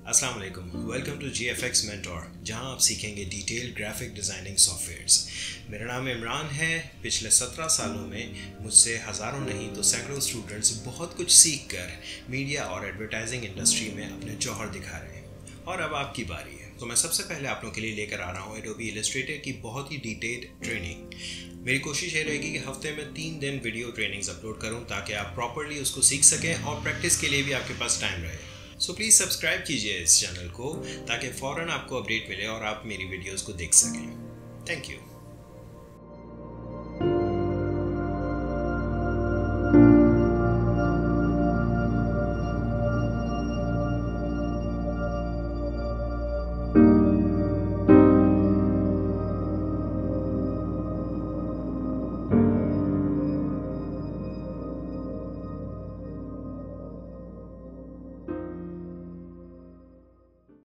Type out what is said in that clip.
अस्सलाम वालेकुम, welcome to GFX mentor, जहां आप सीखेंगे डिटेल ग्राफिक डिज़ाइनिंग सॉफ्टवेयर्स। मेरा नाम इमरान है। पिछले 17 सालों में मुझसे हज़ारों नहीं तो सैकड़ों स्टूडेंट्स बहुत कुछ सीख कर मीडिया और एडवर्टाइजिंग इंडस्ट्री में अपने जौहर दिखा रहे हैं और अब आपकी बारी है। तो मैं सबसे पहले आप लोगों के लिए लेकर आ रहा हूँ एडोबी इलस्ट्रेटर की बहुत ही डिटेल्ड ट्रेनिंग। मेरी कोशिश ये रहेगी कि हफ्ते में 3 दिन वीडियो ट्रेनिंग्स अपलोड करूँ ताकि आप प्रॉपरली उसको सीख सकें और प्रैक्टिस के लिए भी आपके पास टाइम रहे। सो प्लीज़ सब्सक्राइब कीजिए इस चैनल को ताकि फ़ौरन आपको अपडेट मिले और आप मेरी वीडियोस को देख सकें। Thank you.